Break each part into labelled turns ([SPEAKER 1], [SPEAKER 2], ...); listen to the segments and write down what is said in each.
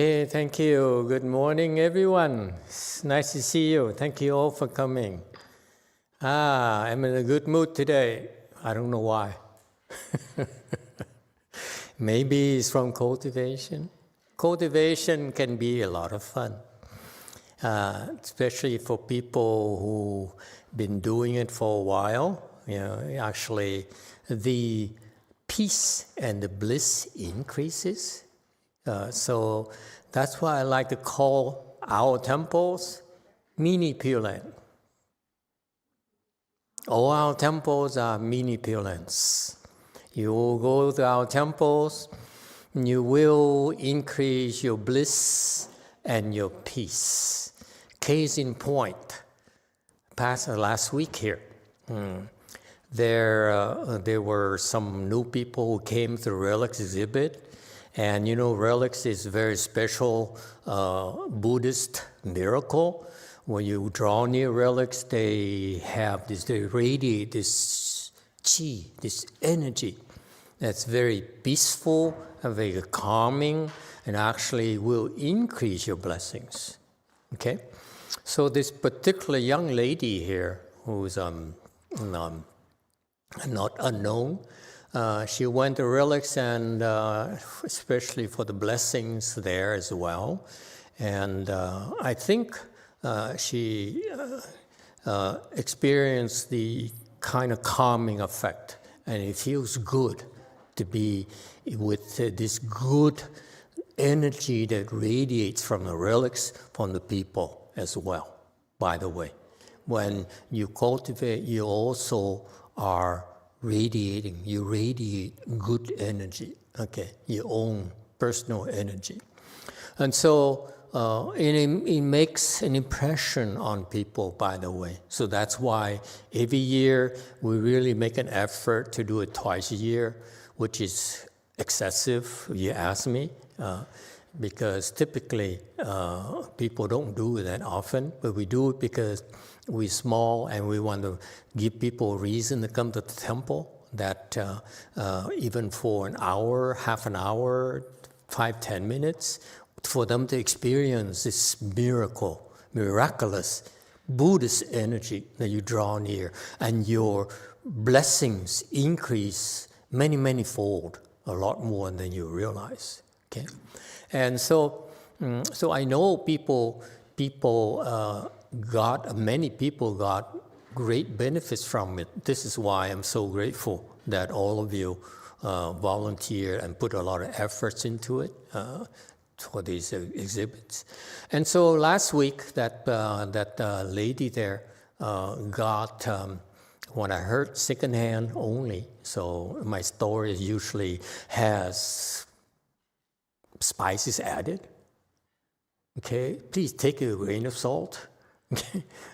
[SPEAKER 1] Hey, thank you. Good morning, everyone. It's nice to see you. Thank you all for coming. I'm in a good mood today. I don't know why. Maybe it's from cultivation. Cultivation can be a lot of fun, especially for people who've been doing it for a while. Actually, the peace and the bliss increases. So that's why I like to call our temples mini Pureland. All our temples are mini Purelands. You will go to our temples, you will increase your bliss and your peace. Case in point, last week here, there were some new people who came to the relics exhibit. And relics is a very special Buddhist miracle. When you draw near relics, they radiate this chi, this energy that's very peaceful and very calming, and actually will increase your blessings. Okay? So this particular young lady here, who's not unknown, she went to relics, and especially for the blessings there as well. And I think she experienced the kind of calming effect. And it feels good to be with this good energy that radiates from the relics, from the people as well, by the way. When you cultivate, you also are radiating, you radiate good energy, okay, your own personal energy. And so it makes an impression on people, by the way. So that's why every year we really make an effort to do it twice a year, which is excessive, you ask me, because typically people don't do it that often, but we do it because we're small and we want to give people a reason to come to the temple, that even for an hour, half an hour, 5-10 minutes, for them to experience this miraculous Buddhist energy that you draw near, and your blessings increase many fold, a lot more than you realize. Okay, and so I know many people got great benefits from it. This is why I'm so grateful that all of you volunteer and put a lot of efforts into it for these exhibits. And so last week, that lady there got what I heard secondhand only. So my story usually has spices added. Okay, please take a grain of salt.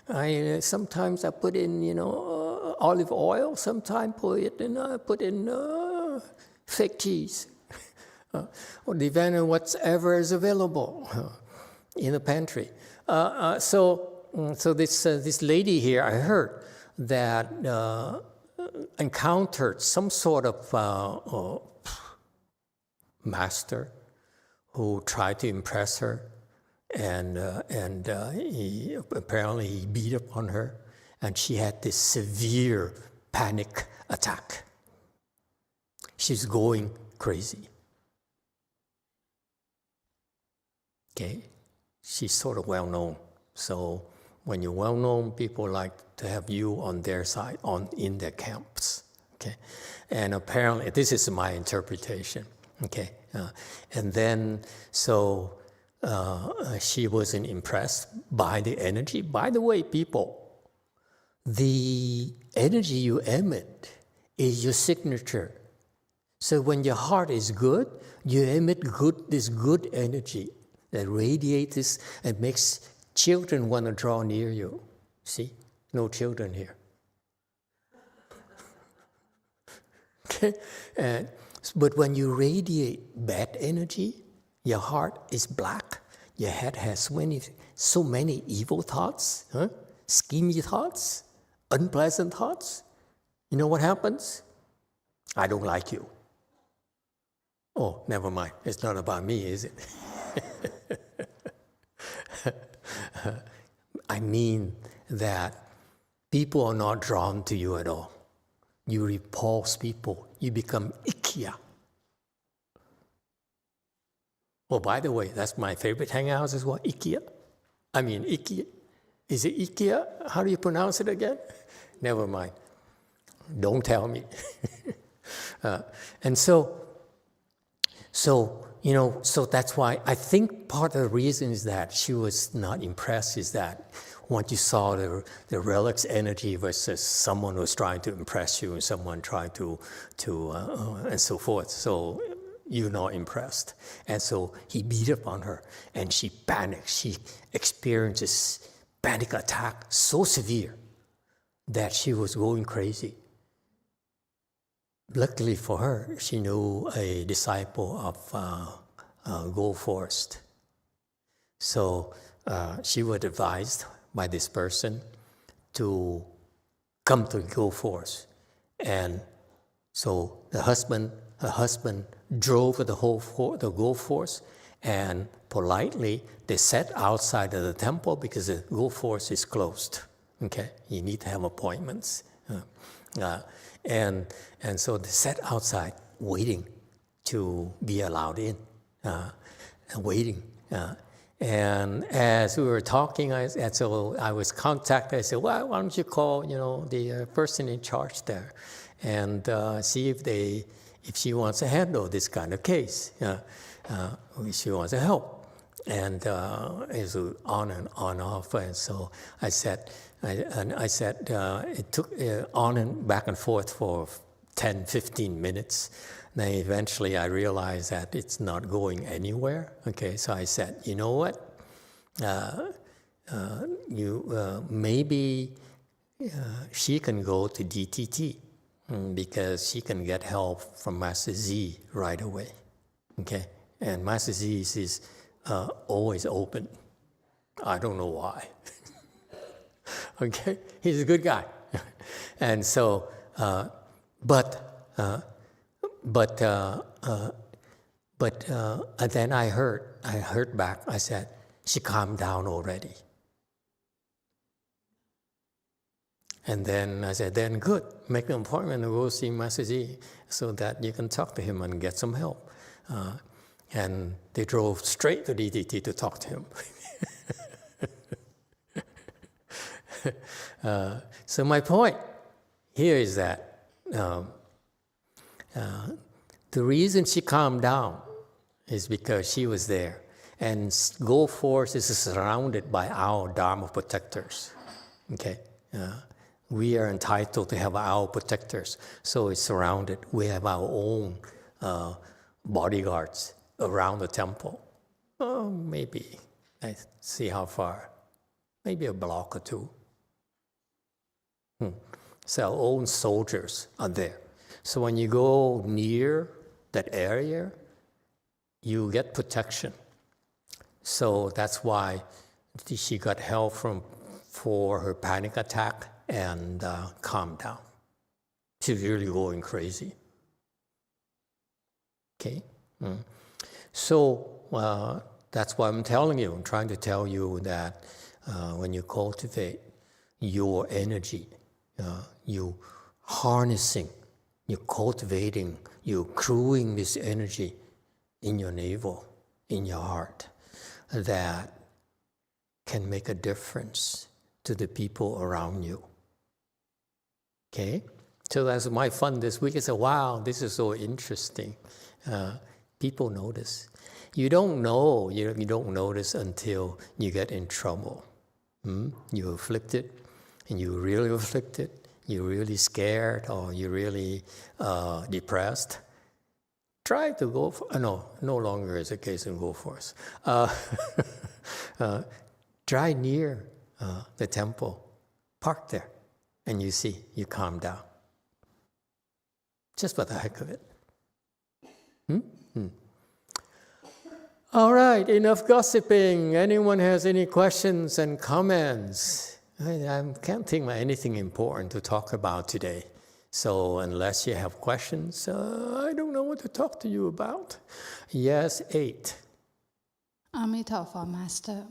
[SPEAKER 1] Okay, sometimes I put in olive oil. Sometimes put in fake cheese. Or depending on whatever is available in the pantry. So this lady here, I heard that encountered some sort of master who tried to impress her, and he apparently beat up on her, and she had this severe panic attack. She's going crazy. Okay, she's sort of well known. So when you're well known, people like to have you on their side, in their camps. Okay, and apparently this is my interpretation. Okay, and then so she wasn't impressed by the energy. By the way, people, the energy you emit is your signature. So when your heart is good, you emit this good energy that radiates and makes children want to draw near you. See, no children here. Okay, but when you radiate bad energy, your heart is black. Your head has so many evil thoughts, schemy thoughts, unpleasant thoughts. You know what happens? I don't like you. Oh, never mind. It's not about me, is it? mean that people are not drawn to you at all. You repulse people. You become ikya. Oh, by the way, that's my favorite hangout as well, ikya. Ikya. Is it ikya? How do you pronounce it again? Never mind. Don't tell me. And so that's why I think part of the reason is that she was not impressed is that once you saw the relic's energy versus someone who was trying to impress you and someone trying to and so forth. So you're not impressed. And so he beat up on her and she panicked. She experiences panic attack so severe that she was going crazy. Luckily for her, she knew a disciple of Go Forest. So she was advised by this person to come to Go Forest. And so her husband drove the Go Forest, and politely they sat outside of the temple because the Go Forest is closed. Okay, you need to have appointments. And so they sat outside waiting to be allowed in, waiting. And as we were talking, so I was contacted. I said, well, why don't you call, the person in charge there and see if she wants to handle this kind of case. If she wants to help. And it was on and off. And so I said, it took on and back and forth for 10, 15 minutes. Then eventually I realized that it's not going anywhere. Okay, so I said, you know what? Maybe she can go to DTT because she can get help from Master Z right away. Okay, and Master Z is always open. I don't know why. Okay, he's a good guy, and so, and then I heard back. I said, she calmed down already. And then I said, then good, make an appointment and go see Master Z so that you can talk to him and get some help. And they drove straight to DTT to talk to him. So my point here is that the reason she calmed down is because she was there. And Go Force is surrounded by our Dharma protectors. Okay? We are entitled to have our protectors. So it's surrounded. We have our own bodyguards around the temple. Oh, maybe, let's see how far. Maybe a block or two. So our own soldiers are there. So when you go near that area, you get protection. So that's why she got help for her panic attack and calmed down. She's really going crazy. Okay? So that's why I'm telling you. I'm trying to tell you that when you cultivate your energy, you harnessing, you're cultivating, you're accruing this energy in your navel, in your heart, that can make a difference to the people around you. Okay? So that's my fun this week. I said, wow, this is so interesting. People notice. You don't know, you don't notice until you get in trouble. You're afflicted, and you're really afflicted, you're really scared, or you're really depressed. Try to go for, no longer is the case in Go Force. Try near the temple, park there, and you see, you calm down. Just for the heck of it. All right, enough gossiping. Anyone has any questions and comments? I can't think of anything important to talk about today. So unless you have questions, I don't know what to talk to you about. Yes, 8.
[SPEAKER 2] Amitabha, Master.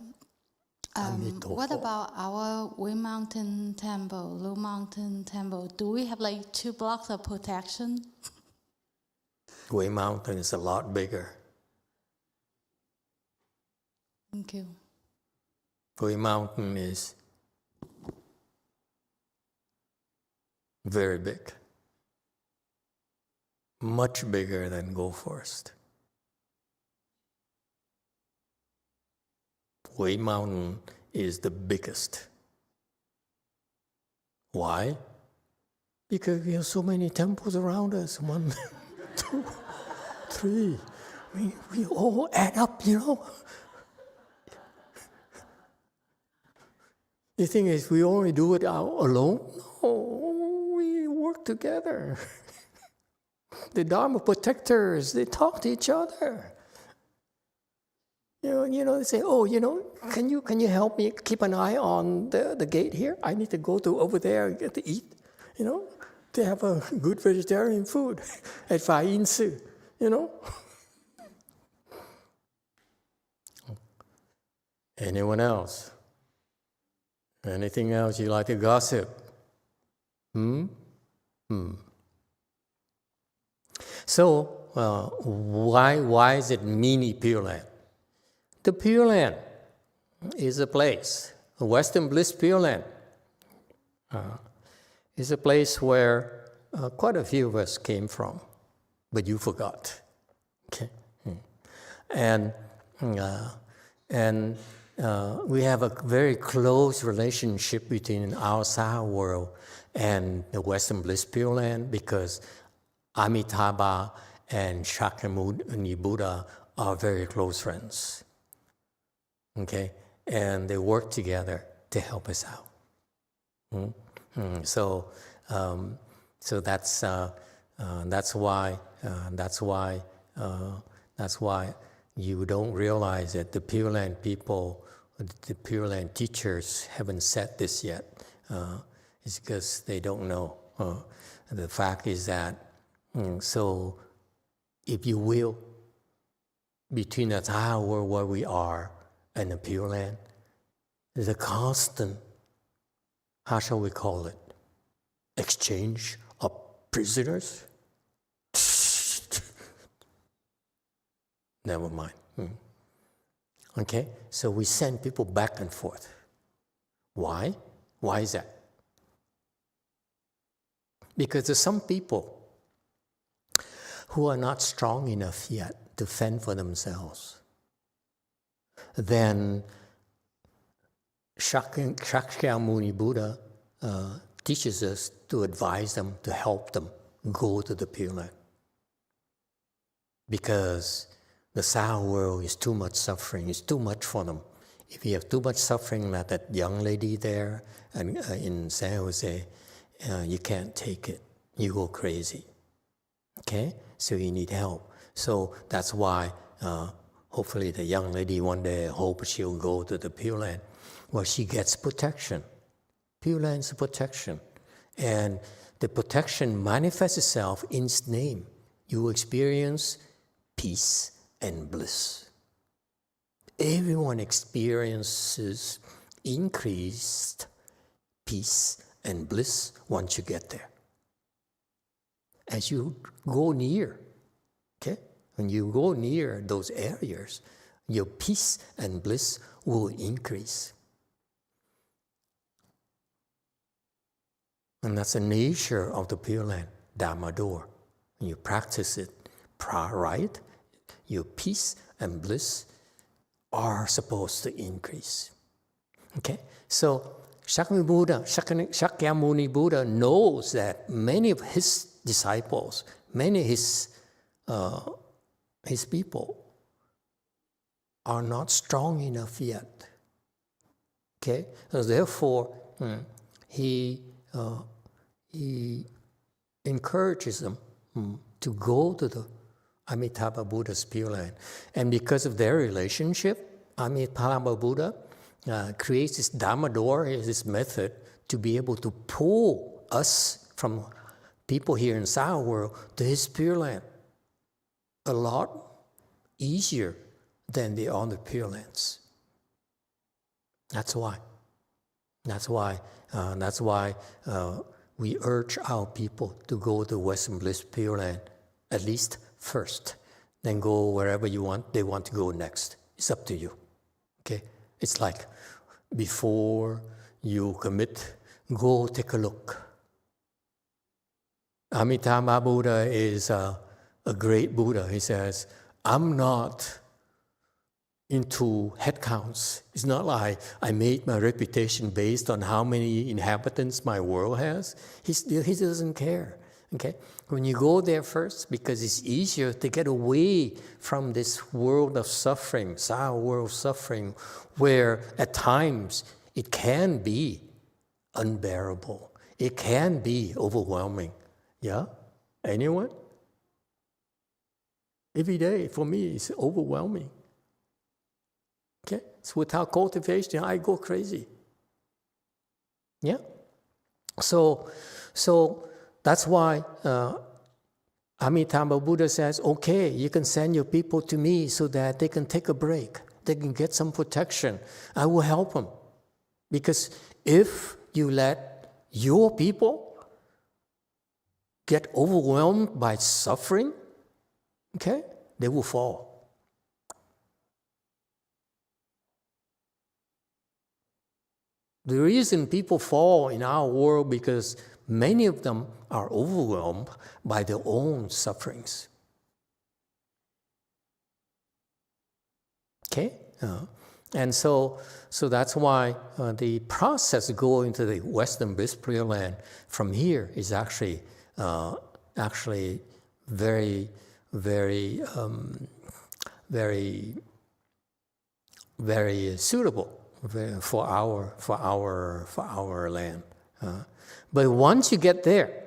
[SPEAKER 2] What about our Wing Mountain Temple, Blue Mountain Temple? Do we have like 2 blocks of protection?
[SPEAKER 1] Wing Mountain is a lot bigger.
[SPEAKER 2] Thank you.
[SPEAKER 1] Wing Mountain is very big. Much bigger than Gold Forest. Wing Mountain is the biggest. Why? Because we have so many temples around us. 1, 2, 3. We all add up, you know. The thing is, we only do it alone? No, we work together. The Dharma protectors, they talk to each other. You know, they say, can you help me keep an eye on the gate here? I need to go to over there and get to eat. They have a good vegetarian food at Fai Yin Su, Anyone else? Anything else you like to gossip? So, why is it mini Pureland? The Pureland is a place, Western Bliss Pureland, is a place where quite a few of us came from, but you forgot. Okay, and we have a very close relationship between our Saha world and the Western Bliss Pureland because Amitabha and Shakyamuni Buddha are very close friends. Okay, and they work together to help us out. So that's why you don't realize that the Pureland people, the Pureland teachers haven't said this yet. It's because they don't know. The fact is that, so if you will, between the Taha world where we are and the Pureland, there's a constant, how shall we call it, exchange of prisoners? Never mind. Okay, so we send people back and forth. Why? Why is that? Because there's some people who are not strong enough yet to fend for themselves. Then Shakyamuni Buddha teaches us to advise them, to help them go to the Pureland. Because the Saha world is too much suffering, it's too much for them. If you have too much suffering, like that young lady there in San Jose, you can't take it. You go crazy. Okay? So you need help. So that's why hopefully the young lady one day, I hope she'll go to the Pureland where she gets protection. Pureland's protection. And the protection manifests itself in its name. You experience peace and bliss. Everyone experiences increased peace and bliss once you get there. As you go near, okay? When you go near those areas, your peace and bliss will increase. And that's the nature of the Pureland Dharma door. When you practice it right, your peace and bliss are supposed to increase. Okay? So Shakyamuni Buddha knows that many of his disciples, many of his people are not strong enough yet. Okay? So therefore, he encourages them to go to the Amitabha Buddha's Pureland. And because of their relationship, Amitabha Buddha creates this Dharma door, this method, to be able to pull us from people here in Saha world to his Pureland a lot easier than the other Purelands. That's why. That's why we urge our people to go to Western Bliss Pureland at least first, then go wherever they want to go next. It's up to you. Okay? It's like before you commit, go take a look. Amitabha Buddha is a great Buddha. He says, I'm not into head counts. It's not like I made my reputation based on how many inhabitants my world has. He doesn't care. Okay? When you go there first, because it's easier to get away from this world of suffering, our world of suffering, where at times it can be unbearable. It can be overwhelming. Yeah? Anyone? Every day for me is overwhelming. Okay? So without cultivation, I go crazy. Yeah? So that's why Amitabha Buddha says, okay, you can send your people to me so that they can take a break. They can get some protection. I will help them. Because if you let your people get overwhelmed by suffering, okay, they will fall. The reason people fall in our world because many of them are overwhelmed by their own sufferings. Okay? And so that's why the process of going to the Western Bliss Pureland from here is actually very, very, very suitable for our land. But once you get there,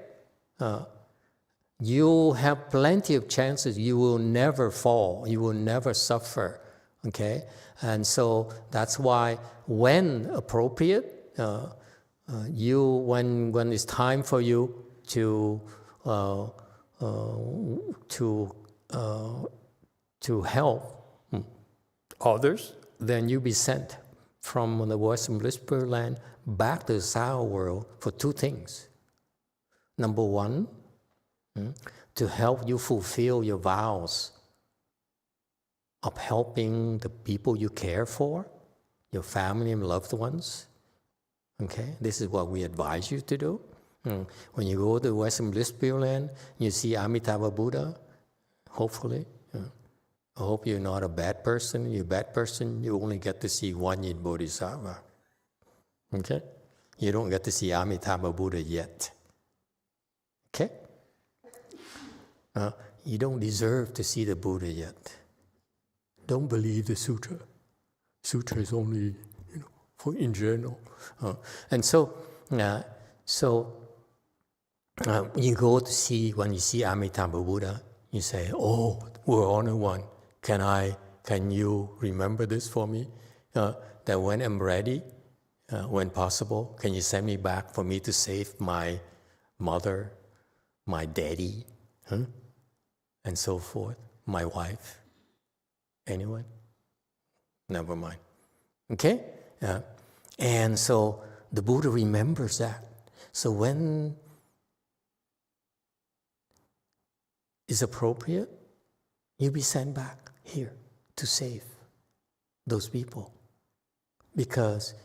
[SPEAKER 1] you have plenty of chances. You will never fall. You will never suffer. Okay, and so that's why, when appropriate, when it's time for you to help others, then you be sent from the Western Bliss Pureland back to the Sour world for two things. Number one, to help you fulfill your vows of helping the people you care for, your family and loved ones. Okay, this is what we advise you to do. When you go to Western Bliss Pureland, you see Amitabha Buddha, hopefully. I hope you're not a bad person. You're a bad person, you only get to see one Yin Bodhisattva. Okay? You don't get to see Amitabha Buddha yet. Okay? You don't deserve to see the Buddha yet. Don't believe the sutra. Sutra is only, for in general. And so when you see Amitabha Buddha, you say, "Oh, we're only one. Can you remember this for me? That when I'm ready, when possible, can you send me back for me to save my mother, my daddy, and so forth, my wife? Anyone? Never mind. Okay? And so the Buddha remembers that. So when it's appropriate, you'll be sent back here to save those people. Because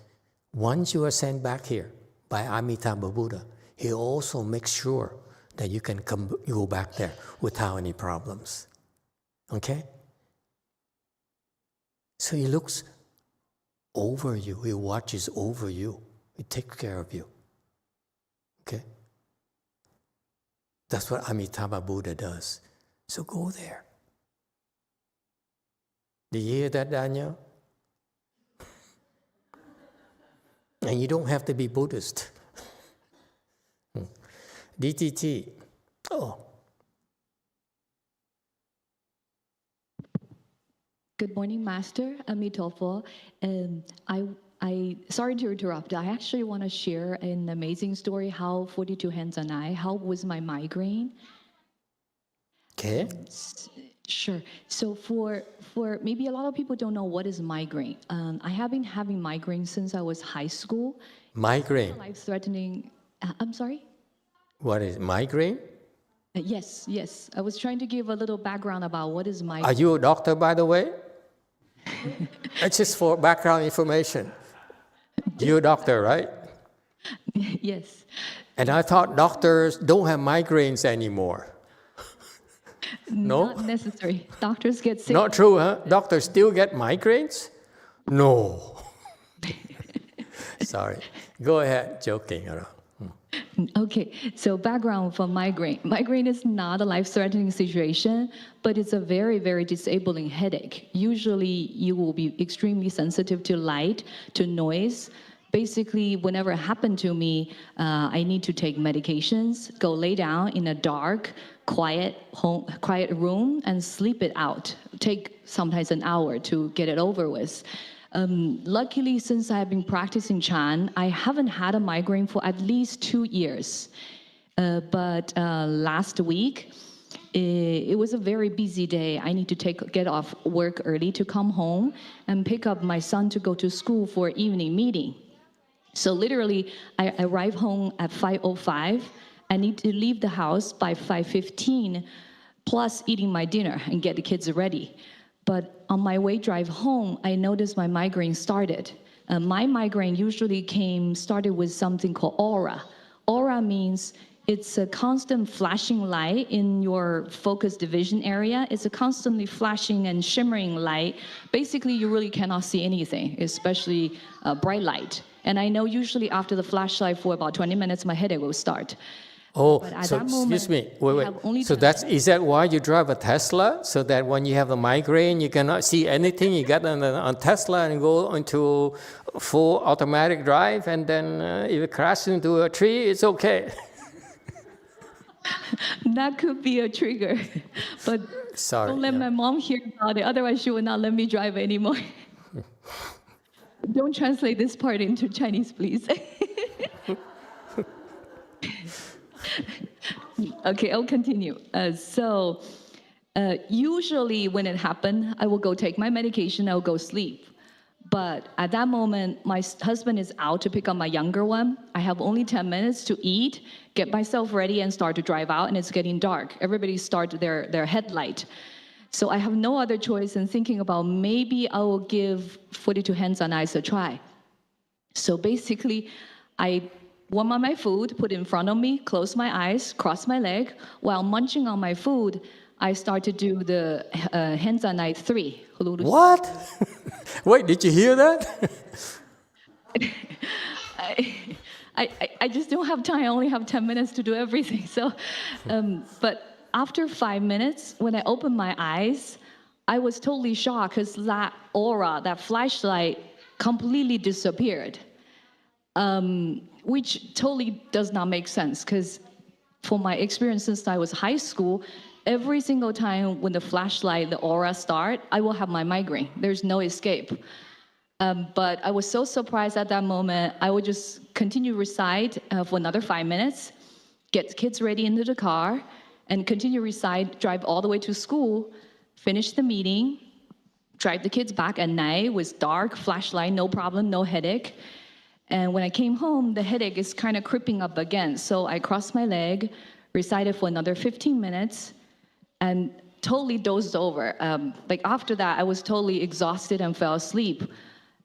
[SPEAKER 1] once you are sent back here by Amitabha Buddha, he also makes sure that you can go back there without any problems. Okay? So he looks over you. He watches over you. He takes care of you. Okay? That's what Amitabha Buddha does. So go there. Do you hear that, Daniel? And you don't have to be Buddhist. DTT. Oh.
[SPEAKER 3] Good morning, Master Amitofo. I sorry to interrupt. I actually want to share an amazing story how 42 Hands and I helped with my migraine.
[SPEAKER 1] Okay.
[SPEAKER 3] Sure. So for maybe a lot of people don't know what is migraine. I have been having migraine since I was high school.
[SPEAKER 1] Migraine.
[SPEAKER 3] Life-threatening. I'm sorry?
[SPEAKER 1] What is migraine?
[SPEAKER 3] Yes. I was trying to give a little background about what is migraine.
[SPEAKER 1] Are you a doctor, by the way? It's just for background information. You're a doctor, right?
[SPEAKER 3] Yes.
[SPEAKER 1] And I thought doctors don't have migraines anymore. No?
[SPEAKER 3] Not necessary. Doctors get sick.
[SPEAKER 1] Not true, huh? Doctors still get migraines? No. Sorry. Go ahead, joking.
[SPEAKER 3] Okay, so background for migraine. Migraine is not a life-threatening situation, but it's a very, very disabling headache. Usually, you will be extremely sensitive to light, to noise. Basically, whenever it happened to me, I need to take medications, go lay down in a dark, quiet room, and sleep it out. Take sometimes an hour to get it over with. Luckily, since I've been practicing Chan, I haven't had a migraine for at least 2 years. But last week, it was a very busy day. I need to get off work early to come home and pick up my son to go to school for evening meeting. So literally, I arrive home at 5:05. I need to leave the house by 5:15, plus eating my dinner and get the kids ready. But on my way drive home, I noticed my migraine started. My migraine usually started with something called aura. Aura means it's a constant flashing light in your focus division area. It's a constantly flashing and shimmering light. Basically, you really cannot see anything, especially bright light. And I know usually after the flashlight for about 20 minutes, my headache will start.
[SPEAKER 1] Oh,
[SPEAKER 3] But
[SPEAKER 1] so
[SPEAKER 3] at that moment,
[SPEAKER 1] excuse me, wait.
[SPEAKER 3] I have only
[SPEAKER 1] So is that why you drive a Tesla? So that when you have a migraine, you cannot see anything. You get on Tesla and go into full automatic drive, and then if it crashes into a tree, it's okay.
[SPEAKER 3] That could be a trigger, but
[SPEAKER 1] Sorry.
[SPEAKER 3] don't let my mom hear about it. Otherwise, she will not let me drive anymore. Don't translate this part into Chinese, please. Okay, I'll continue. Usually when it happened, I will go take my medication, I'll go sleep. But at that moment, my husband is out to pick up my younger one. I have only 10 minutes to eat, get myself ready, and start to drive out, and it's getting dark. Everybody start their headlight. So I have no other choice than thinking about maybe I will give 42 hands on eyes a try. So basically, I warm up my food, put it in front of me, close my eyes, cross my leg. While munching on my food, I start to do the hands on eye 3.
[SPEAKER 1] What? Wait, did you hear that?
[SPEAKER 3] I just don't have time. I only have 10 minutes to do everything. So, but after 5 minutes, when I opened my eyes, I was totally shocked because that aura, that flashlight, completely disappeared. Which totally does not make sense because for my experience since I was high school, every single time when the flashlight, the aura start, I will have my migraine. There's no escape. But I was so surprised at that moment, I would just continue recite for another 5 minutes, get the kids ready into the car, and continue recite, drive all the way to school, finish the meeting, drive the kids back at night with dark flashlight, no problem, no headache. And when I came home, the headache is kind of creeping up again. So I crossed my leg, recited for another 15 minutes, and totally dozed over. After that, I was totally exhausted and fell asleep.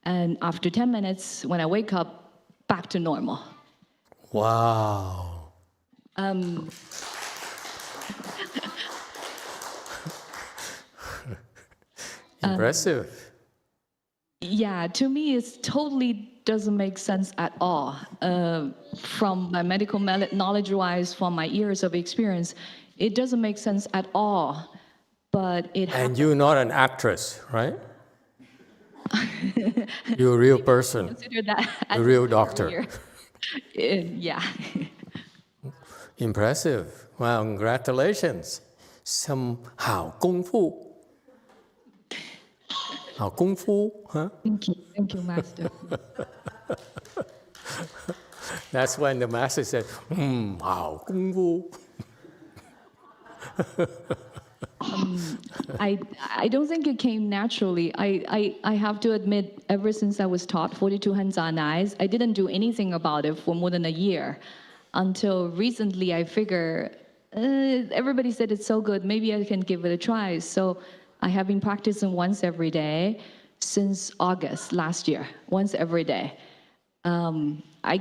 [SPEAKER 3] And after 10 minutes, when I wake up, back to normal.
[SPEAKER 1] Wow. Impressive.
[SPEAKER 3] Yeah, to me, it totally doesn't make sense at all. From my medical knowledge-wise, from my years of experience, it doesn't make sense at all. But it happens.
[SPEAKER 1] And you're not an actress, right? You're a real person.
[SPEAKER 3] Consider that
[SPEAKER 1] A real doctor.
[SPEAKER 3] Yeah.
[SPEAKER 1] Impressive. Wow, congratulations. Some 好功夫. 好功夫, huh?
[SPEAKER 3] Thank you, Master.
[SPEAKER 1] That's when the master said, 好功夫.
[SPEAKER 3] I don't think it came naturally. I have to admit, ever since I was taught 42 hands-on eyes, I didn't do anything about it for more than a year. Until recently, I figure, everybody said it's so good, maybe I can give it a try. So I have been practicing once every day since August last year, once every day. I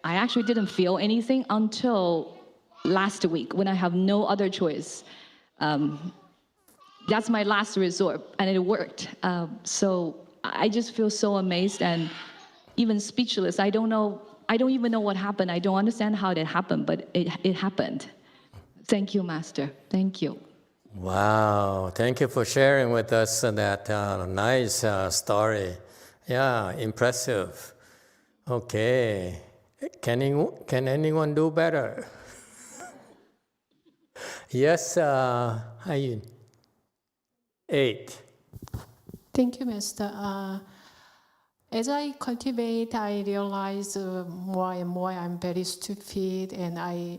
[SPEAKER 3] actually didn't feel anything until last week when I have no other choice. That's my last resort, and it worked. So I just feel so amazed and even speechless. I don't even know what happened. I don't understand how it happened, but it happened. Thank you, Master. Thank you.
[SPEAKER 1] Wow, thank you for sharing with us that nice story. Yeah, impressive. Okay, can anyone do better? Yes, Hayun. 8.
[SPEAKER 4] Thank you, Master. As I cultivate, I realize more and more I'm very stupid, and I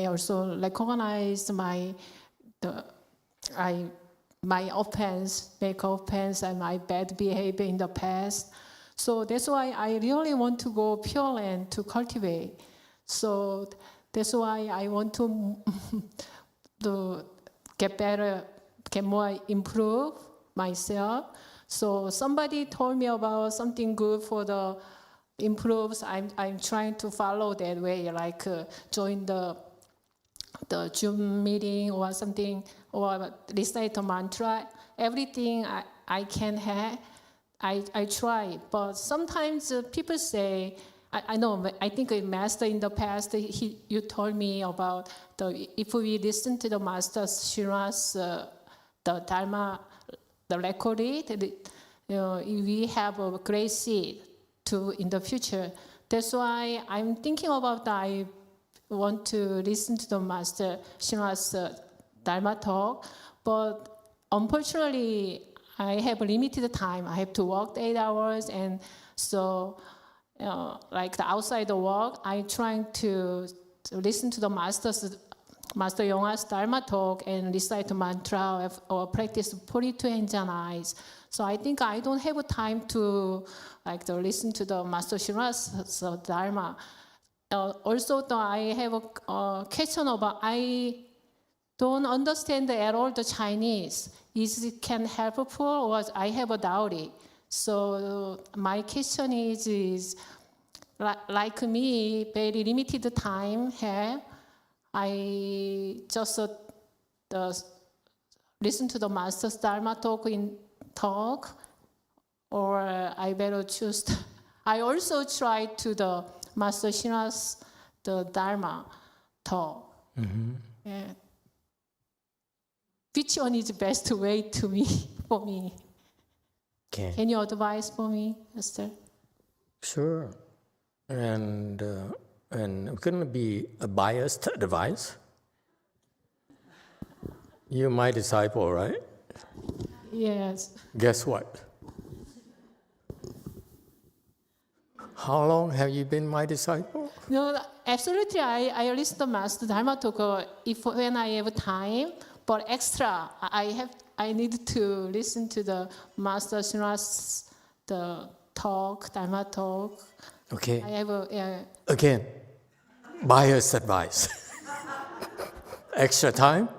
[SPEAKER 4] also recognize my offense, make offense, and my bad behavior in the past. So that's why I really want to go Pureland to cultivate. So that's why I want to get better, get more, improve myself. So somebody told me about something good for the improves. I'm trying to follow that way, like join the Zoom meeting or something, or recite a mantra. Everything I can have, I try. But sometimes people say, I know, I think a master in the past, you told me about if we listen to the master Shiraz, the Dharma, the record, we have a great seed in the future. That's why I'm thinking about that. I want to listen to the master Shiraz Dharma Talk, but unfortunately, I have limited time. I have to work 8 hours, and so like the outside the work, I'm trying to listen to the Master Yonghua's Dharma Talk and recite mantra or practice 42 hands and eyes. So I think I don't have time to listen to the Master Shiraz's Dharma. Also, I have a question about I don't understand at all the Chinese. Is it can helpful, or I have a doubt? So my question is like me, very limited time have. I just listen to the Master's Dharma talk, or I better choose. I also tried to the Master Shiraz, the Dharma talk. Mm-hmm. Yeah. Which one is the best way to me for me?
[SPEAKER 1] Okay.
[SPEAKER 4] Can you advise for me, Master?
[SPEAKER 1] Sure. And it's going to be a biased advice. You're my disciple, right?
[SPEAKER 4] Yes.
[SPEAKER 1] Guess what? How long have you been my disciple?
[SPEAKER 4] No, absolutely. I listen to Master Dharma talk when I have time, but extra I need to listen to the Master Shiraz, the talk, Dharma talk.
[SPEAKER 1] Okay.
[SPEAKER 4] I have
[SPEAKER 1] Again, biased advice. Extra time?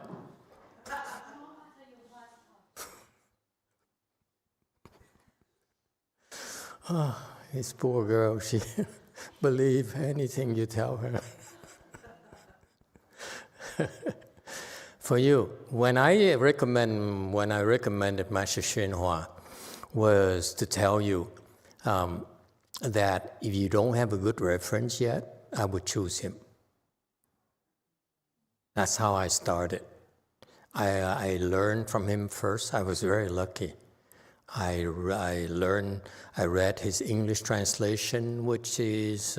[SPEAKER 1] This poor girl, she believe anything you tell her. For you, when I recommended Master Hsuan-Hua was to tell you that if you don't have a good reference yet, I would choose him. That's how I started. I learned from him first. I was very lucky. I read his English translation, which is,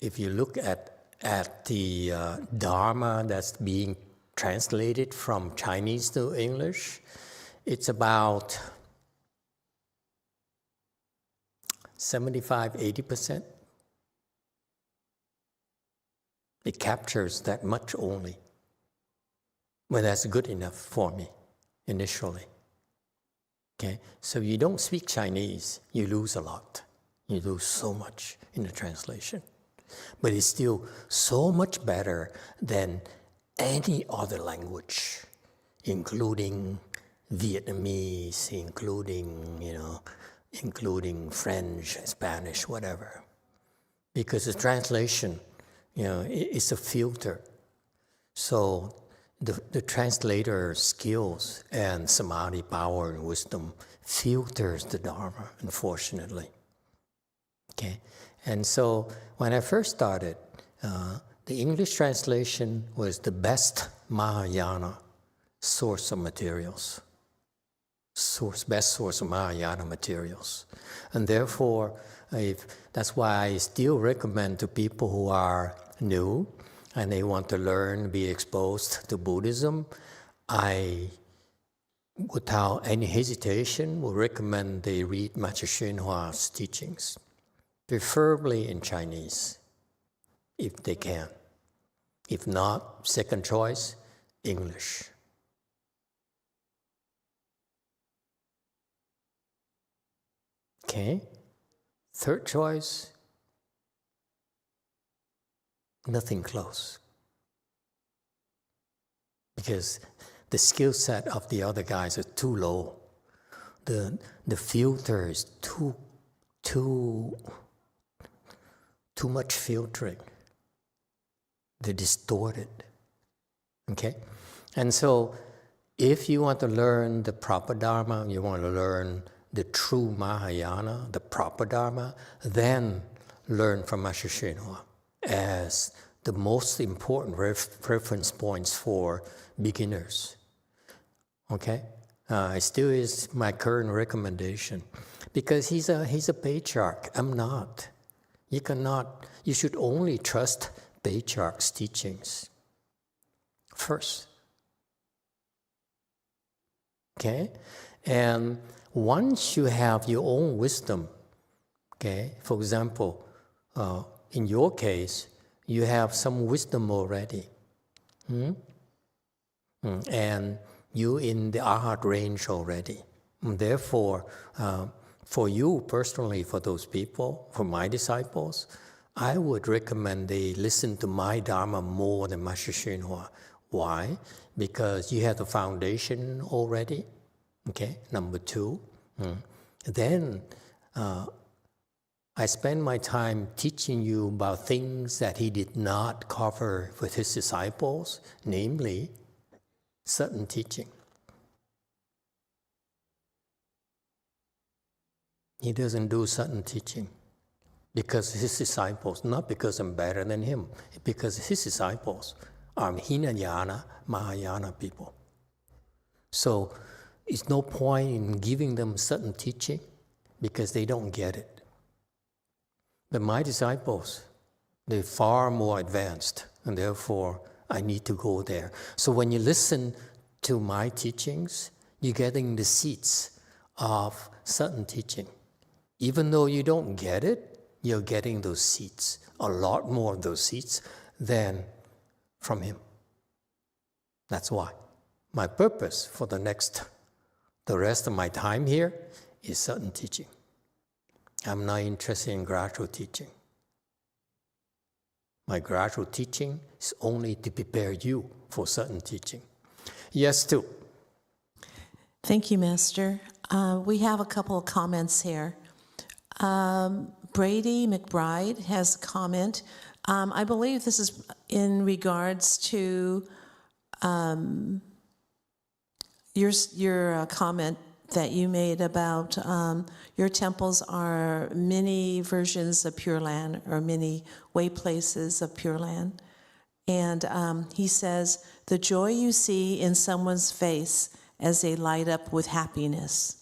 [SPEAKER 1] if you look at the Dharma that's being translated from Chinese to English, it's about 75-80%. It captures that much only. But that's good enough for me initially. Okay, so you don't speak Chinese, you lose a lot. You lose so much in the translation. But it's still so much better than any other language, including Vietnamese, including French, Spanish, whatever. Because the translation, it's a filter. So the translator skills and samadhi power and wisdom filters the Dharma, unfortunately. Okay, and so when I first started, the English translation was the best Mahayana source of materials. Best source of Mahayana materials. And therefore, that's why I still recommend to people who are new and they want to learn, be exposed to Buddhism, I, without any hesitation, would recommend they read masteryonghhua's teachings, preferably in Chinese, if they can. If not, second choice, English. Okay, third choice, nothing close. Because the skill set of the other guys are too low. The filter is too much filtering. They're distorted. Okay? And so if you want to learn the proper Dharma, you want to learn the true Mahayana, the proper Dharma, then learn from masteryonghua as the most important reference points for beginners. Okay? It still is my current recommendation because he's a patriarch. I'm not. You should only trust patriarch's teachings first. Okay? And once you have your own wisdom, okay, for example, in your case, you have some wisdom already. And you're in the Arhat range already. And therefore, for you personally, for those people, for my disciples, I would recommend they listen to my Dharma more than masteryonghua. Why? Because you have the foundation already. Okay, number two. Then I spend my time teaching you about things that he did not cover with his disciples, namely certain teaching. He doesn't do certain teaching because his disciples, not because I'm better than him, because his disciples are Hinayana, Mahayana people. So it's no point in giving them certain teaching because they don't get it. But my disciples, they're far more advanced, and therefore I need to go there. So when you listen to my teachings, you're getting the seeds of certain teaching. Even though you don't get it, you're getting those seeds, a lot more of those seeds than from him. That's why. My purpose for the rest of my time here is certain teaching. I'm not interested in gradual teaching. My gradual teaching is only to prepare you for certain teaching. Yes, too.
[SPEAKER 5] Thank you, Master. We have a couple of comments here. Brady McBride has a comment. I believe this is in regards to your comment that you made about your temples are mini versions of Pureland or mini way places of Pureland. And he says, the joy you see in someone's face as they light up with happiness.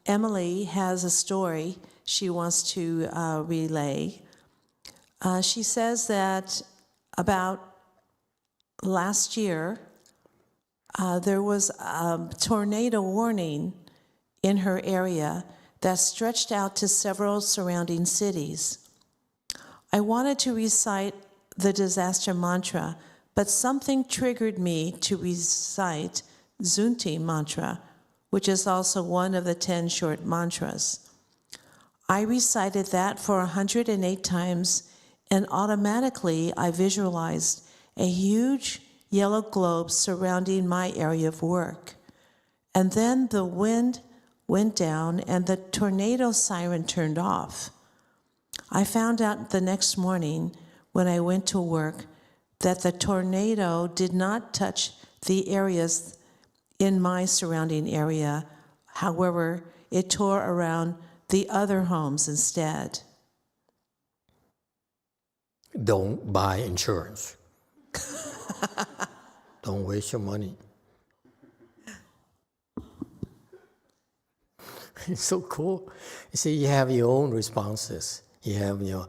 [SPEAKER 5] Emily has a story she wants to relay. She says that about last year, there was a tornado warning in her area that stretched out to several surrounding cities. I wanted to recite the disaster mantra, but something triggered me to recite Zunti mantra, which is also one of the 10 short mantras. I recited that for 108 times, and automatically I visualized a huge yellow globe surrounding my area of work. And then the wind went down and the tornado siren turned off. I found out the next morning when I went to work that the tornado did not touch the areas in my surrounding area. However, it tore around the other homes instead.
[SPEAKER 1] Don't buy insurance. Don't waste your money. It's so cool. You see, you have your own responses. You have your,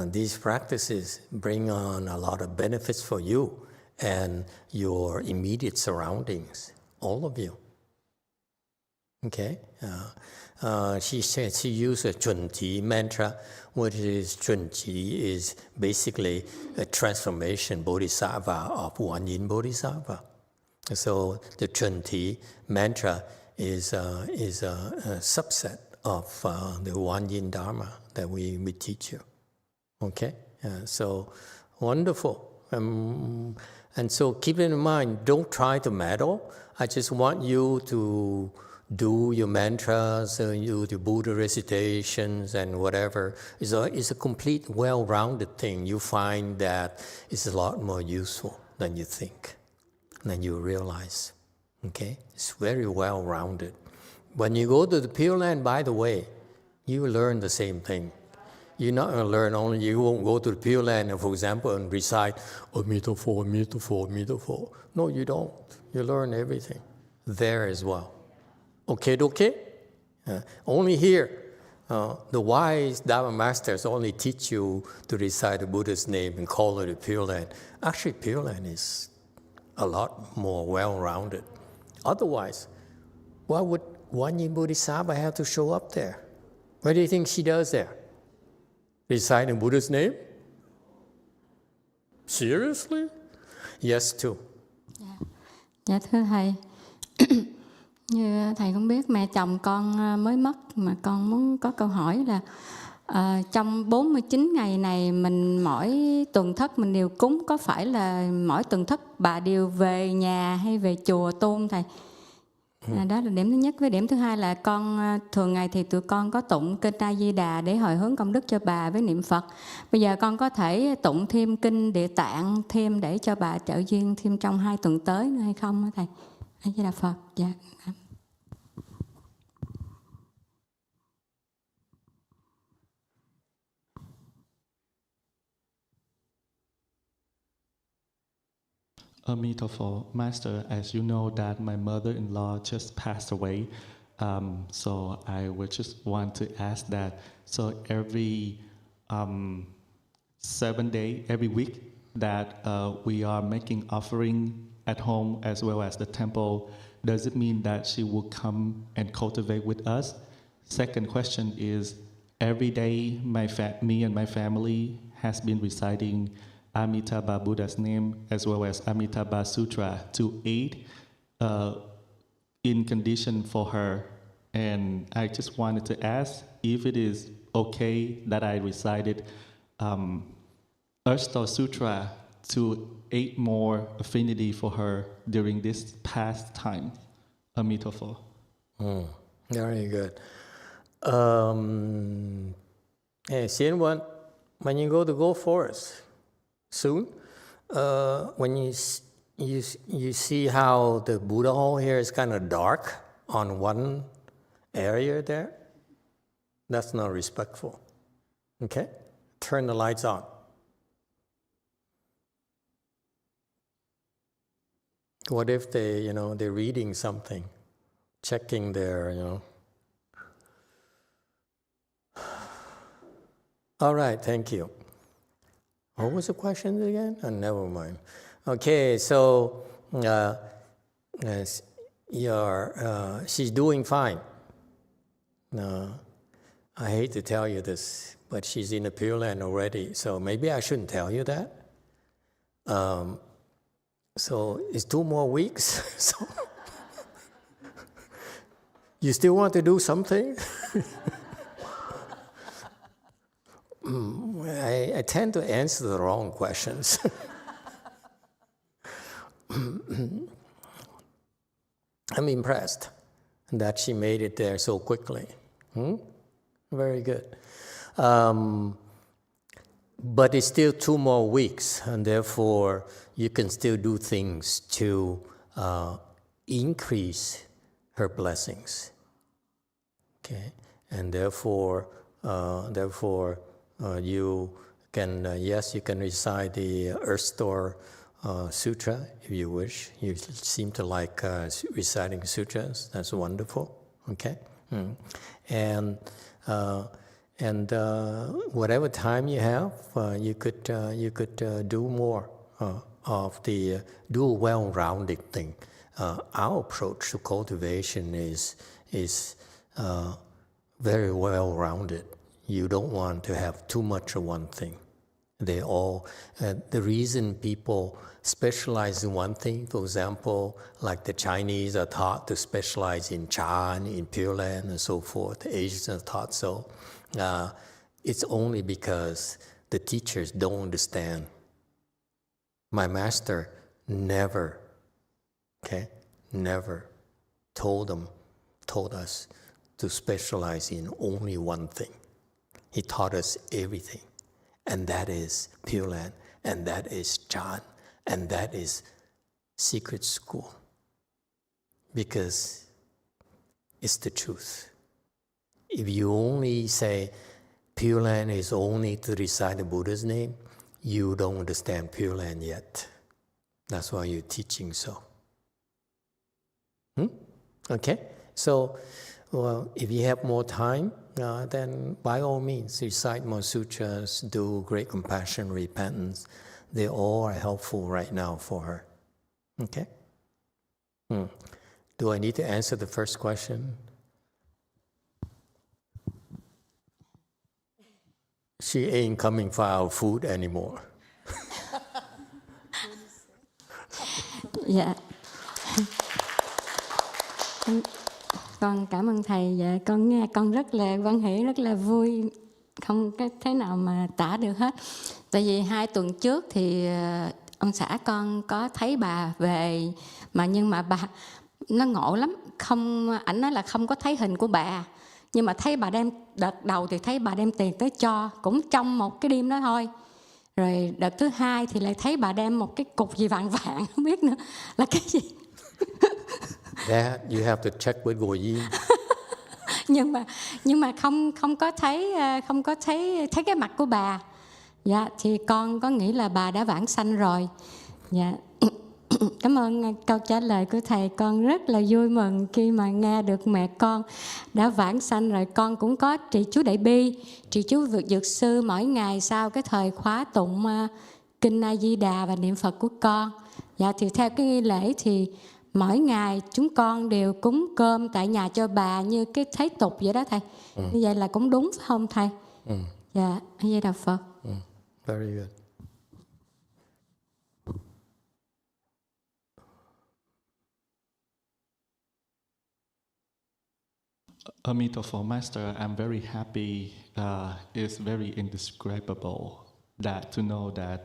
[SPEAKER 1] these practices bring on a lot of benefits for you and your immediate surroundings, all of you. Okay? She said she used a Chunti mantra, which is Chunti is basically a transformation bodhisattva of one yin bodhisattva. So the Chunti mantra is a subset of the one yin dharma that we teach you. Okay? So wonderful. And so keep in mind, don't try to meddle. I just want you to do your mantras, do the Buddha recitations and whatever. It's a complete, well-rounded thing. You find that it's a lot more useful than you think, than you realize. Okay? It's very well-rounded. When you go to the Pureland, by the way, you learn the same thing. You're not going to learn only, you won't go to the Pureland, and, for example, and recite, Amitabha, Amitabha, Amitabha. No, you don't. You learn everything there as well. Okay? Only here, the wise Dharma masters only teach you to recite the Buddha's name and call it a Pure Land. Actually, Pure Land is a lot more well-rounded. Otherwise, why would one yin bodhisattva have to show up there? What do you think she does there? Recite the Buddha's name? Seriously? Yes, too.
[SPEAKER 6] Dạ thưa thầy, như thầy cũng biết mẹ chồng con mới mất mà con muốn có câu hỏi là trong 49 ngày này mình mỗi tuần thất mình đều cúng, có phải là mỗi tuần thất bà đều về nhà hay về chùa tôn thầy? Đó là điểm thứ nhất. Với điểm thứ hai là con thường ngày thì tụi con có tụng kinh A Di Đà để hồi hướng công đức cho bà với niệm Phật. Bây giờ con có thể tụng thêm kinh Địa Tạng thêm để cho bà trợ duyên thêm trong 2 tuần tới nữa hay không thầy? A Di Đà Phật. Dạ.
[SPEAKER 7] Amitabha, Master, as you know that my mother-in-law just passed away, so I would just want to ask that, so every 7 days, every week that we are making offering at home as well as the temple, does it mean that she will come and cultivate with us? Second question is, every day me and my family has been reciting Amitabha Buddha's name as well as Amitabha Sutra to aid in condition for her. And I just wanted to ask if it is okay that I recited Ashta Sutra to aid more affinity for her during this past time. Amitabha.
[SPEAKER 1] Very good. Hey, Xianwen, when you go to Go Forest, soon, when you see how the Buddha hall here is kind of dark on one area there, that's not respectful. Okay? Turn the lights on. What if they're reading something, checking their, All right, thank you. What was the question again? Oh, never mind. Okay, so she's doing fine. I hate to tell you this but she's in the Pure Land already, so maybe I shouldn't tell you that. So it's 2 more weeks. So you still want to do something? I tend to answer the wrong questions. I'm impressed that she made it there so quickly. Very good. But it's still 2 more weeks, and therefore you can still do things to increase her blessings. Okay, and therefore you can you can recite the Earth Store Sutra if you wish. You seem to like reciting sutras. That's wonderful. Okay, and whatever time you have, you could do more of the do a well-rounded thing. Our approach to cultivation is very well-rounded. You don't want to have too much of one thing. They all the reason people specialize in one thing, for example, like the Chinese are taught to specialize in Chan, in Pure Land, and so forth. The Asians are taught so. It's only because the teachers don't understand. My master never told us to specialize in only one thing. He taught us everything, and that is Pure Land, and that is Chan, and that is secret school, because it's the truth. If you only say Pure Land is only to recite the Buddha's name, you don't understand Pure Land yet. That's why you're teaching so. Okay? So, well, if you have more time, then by all means, recite more sutras, do great compassion, repentance. They all are helpful right now for her. Okay? Do I need to answer the first question? She ain't coming for our food anymore.
[SPEAKER 6] Dạ. Con cảm ơn thầy. Dạ, con nghe con rất là hoan hỷ, rất là vui, không cái thế nào mà tả được hết. Tại vì 2 tuần trước thì ông xã con có thấy bà về, nhưng mà bà nó ngộ lắm. Ảnh nói là không có thấy hình của bà, nhưng mà thấy bà đem, đợt đầu thì thấy bà đem tiền tới cho, cũng trong một cái đêm đó thôi. Rồi đợt thứ 2 thì lại thấy bà đem một cái cục gì vàng vàng, không biết nữa là cái gì.
[SPEAKER 1] That you have to check with Go Yin.
[SPEAKER 6] nhưng mà không có thấy cái mặt của bà. Dạ, thì con có nghĩ là bà đã vãng sanh rồi. Dạ. Cảm ơn câu trả lời của thầy. Con rất là vui mừng khi mà nghe được mẹ con đã vãng sanh rồi. Con cũng có trì chú Đại Bi, trì chú Dược Sư mỗi ngày sau cái thời khóa tụng Kinh A Di Đà và niệm Phật của con. Dạ, thì theo cái nghi lễ thì mỗi ngày chúng con đều cúng cơm tại nhà cho bà như cái thế tục vậy đó thầy. Như vậy là cũng đúng phải không thầy? Dạ, A Di Đà Phật.
[SPEAKER 1] Very good.
[SPEAKER 7] Amitabha Master, I'm very happy. It's very indescribable that to know that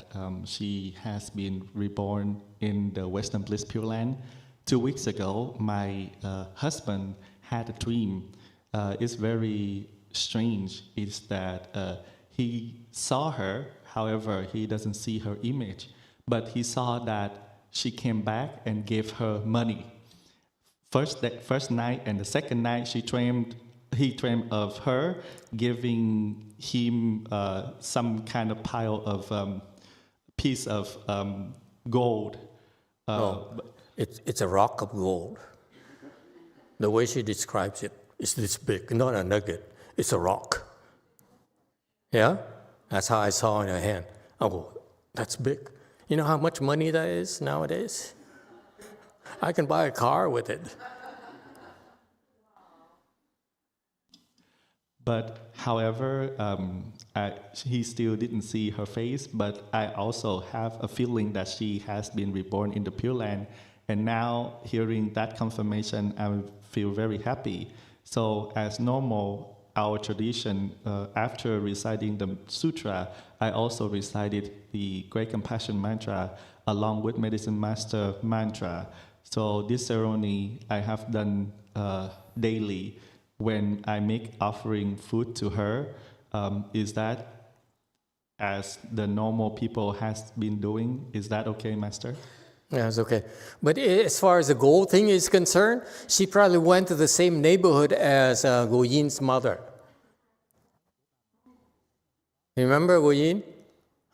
[SPEAKER 7] she has been reborn in the Western Bliss Pure Land. 2 weeks ago, my husband had a dream. It's very strange. It's that he saw her, however, he doesn't see her image, but he saw that she came back and gave her money. First night and the second night, he dreamed of her giving him some kind of pile of piece of gold.
[SPEAKER 1] It's a rock of gold. The way she describes it is this big, not a nugget. It's a rock. Yeah? That's how I saw in her hand. Oh, that's big. You know how much money that is nowadays? I can buy a car with it.
[SPEAKER 7] But however, he still didn't see her face, but I also have a feeling that she has been reborn in the Pure Land. And now, hearing that confirmation, I feel very happy. So, as normal, our tradition, after reciting the sutra, I also recited the Great Compassion Mantra along with Medicine Master Mantra. So, this ceremony I have done daily when I make offering food to her. Is that as the normal people has been doing? Is that okay, Master?
[SPEAKER 1] Yeah, it's okay. But as far as the gold thing is concerned, she probably went to the same neighborhood as Go Yin's mother. Remember Go Yin?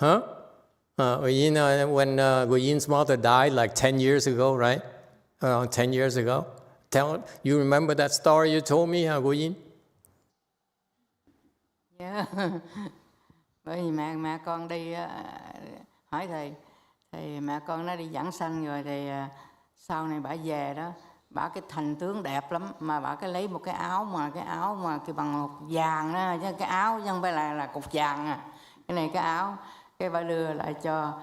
[SPEAKER 1] Huh? Go Yin, when Go Yin's mother died like 10 years ago, right? Around 10 years ago. You remember that story you told me, Go Yin?
[SPEAKER 8] Dạ. Bởi vì mẹ con đi hỏi thầy, thì mẹ con nó đi giảng sanh rồi thì sau này bả về đó, bả cái thành tướng đẹp lắm, mà bả cái lấy một cái áo mà cái bằng một vàng đó, chứ cái áo chứ không phải là cục vàng à. Cái này cái áo, cái bả đưa lại cho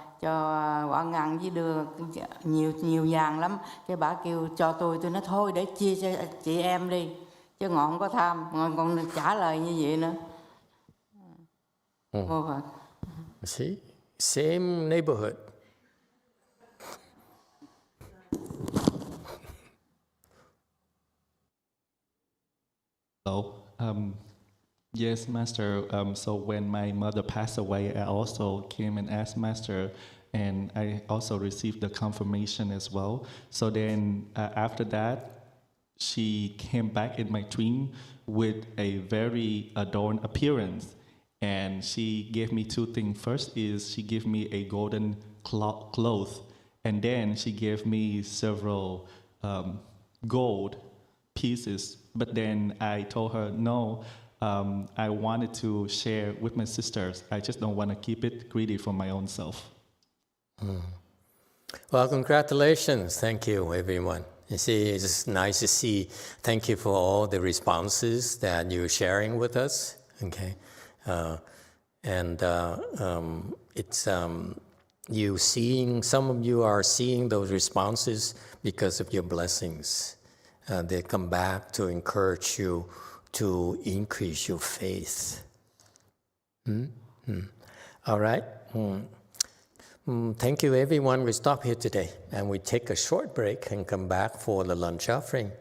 [SPEAKER 8] Quả Ngân với đưa nhiều vàng lắm. Cái bả kêu cho tôi nói thôi để chia cho chị em đi, chứ ngọn không có tham, ngọn còn trả lời như vậy nữa.
[SPEAKER 1] See? Same neighborhood.
[SPEAKER 7] Hello. Yes, Master. So when my mother passed away, I also came and asked Master, and I also received the confirmation as well. So then after that, she came back in my dream with a very adorned appearance. And she gave me two things. First is she gave me a golden cloth, and then she gave me several gold pieces. But then I told her, no, I wanted to share with my sisters. I just don't want to keep it greedy for my own self.
[SPEAKER 1] Well, congratulations. Thank you, everyone. You see, it's nice to see. Thank you for all the responses that you're sharing with us. Okay. It's you seeing, some of you are seeing those responses because of your blessings. They come back to encourage you to increase your faith. All right. Thank you, everyone. We stop here today, and we take a short break and come back for the lunch offering.